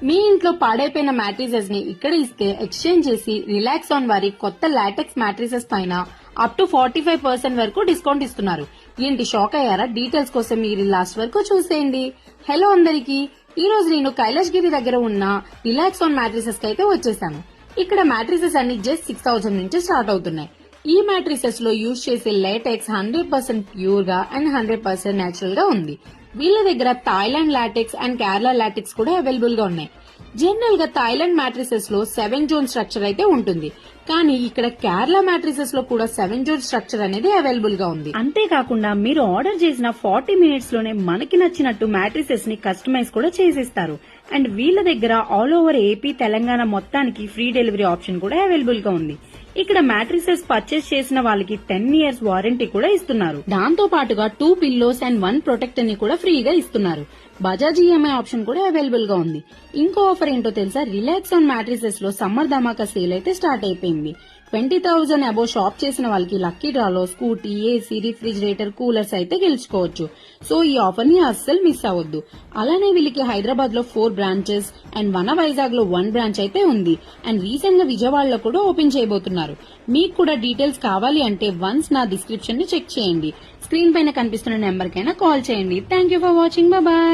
మీ ఇంట్లో పాడైపోయిన మ్యాట్రిసెస్ ని ఇక్కడ ఇస్తే ఎక్స్చేంజ్ చేసి రిలాక్స్ ఆన్ వారి కొత్త లాటెక్స్ మ్యాట్రిసెస్ పైన అప్ టు 45% వరకు డిస్కౌంట్ ఇస్తున్నారు. ఏంటి షాక్ అయ్యారా? డీటెయిల్స్ కోసం మీరు లాస్ట్ వరకు చూసేయండి. హలో అందరికి, ఈ రోజు నేను కైలాష్ గిరి దగ్గర ఉన్న రిలాక్స్ ఆన్ మ్యాట్రిసెస్ కి అయితే వచ్చేసాను. ఇక్కడ మ్యాట్రిసెస్ అన్ని జస్ట్ 6000 నుంచి స్టార్ట్ అవుతున్నాయి. ఈ మ్యాట్రిసెస్ లో యూజ్ చేసే లేటెక్స్ 100% ప్యూర్ గా అండ్ 100% నేచురల్ గా ఉంది. వీళ్ళ దగ్గర Thailand LaTeX and Kerala LaTeX కూడా అవైలబుల్ గా ఉన్నాయి. జనరల్ గా థాయిలాండ్ మ్యాట్రిసెస్ లో 7 జోన్ స్ట్రక్చర్ అయితే ఉంటుంది, కానీ ఇక్కడ కేరళ మ్యాట్రిసెస్ లో కూడా 7 జోన్ స్ట్రక్చర్ అనేది అవైలబుల్ గా ఉంది. అంతేకాకుండా మీరు ఆర్డర్ చేసిన 40 మినిట్స్ లోనే మనకి నచ్చినట్టు మ్యాట్రిసెస్ ని కస్టమైజ్ కూడా చేసిస్తారు. అండ్ వీళ్ళ దగ్గర ఆల్ ఓవర్ ఏపీ తెలంగాణ మొత్తానికి ఫ్రీ డెలివరీ ఆప్షన్ కూడా అవైలబుల్ గా ఉంది. ఇక్కడ మ్యాట్రిసెస్ పర్చేస్ చేసిన వాళ్ళకి 10 years వారంటీ కూడా ఇస్తున్నారు. దాంతో పాటుగా 2 పిల్లోస్ అండ్ 1 ప్రొటెక్టర్ ని కూడా ఫ్రీగా ఇస్తున్నారు. బజాజ్ ఈఎంఐ ఆప్షన్ కూడా అవైలబుల్ గా ఉంది. ఇంకో ఆఫర్ ఏంటో తెలుసా? రిలాక్స్ ఆన్ మ్యాట్రిసెస్ లో సమ్మర్ ధమాకా సేల్ అయితే స్టార్ట్ అయిపోయింది. 20,000 అబో షాప్ చేసిన వాళ్ళకి లక్కీ డ్రాలో స్కూటీ, ఏసీ, రిఫ్రిజిరేటర్, కూలర్స్ అయితే గెలుచుకోవచ్చు. సో ఈ ఆఫర్ ని అస్సలు మిస్ అవ్వద్దు. అలానే వీళ్ళకి హైదరాబాద్ లో 4 బ్రాంచెస్ అండ్ వైజాగ్ లో 1 బ్రాంచ్ అయితే ఉంది. అండ్ రీసెంట్ గా విజయవాడలో కూడా ఓపెన్ చేయబోతున్నారు. మీకు కూడా డీటెయిల్స్ కావాలి అంటే వన్స్ నా డిస్క్రిప్షన్ ని చెక్ చేయండి. స్క్రీన్ పైన కనిపిస్తున్న నెంబర్ కైనా కాల్ చేయండి. Thank you for watching. Bye.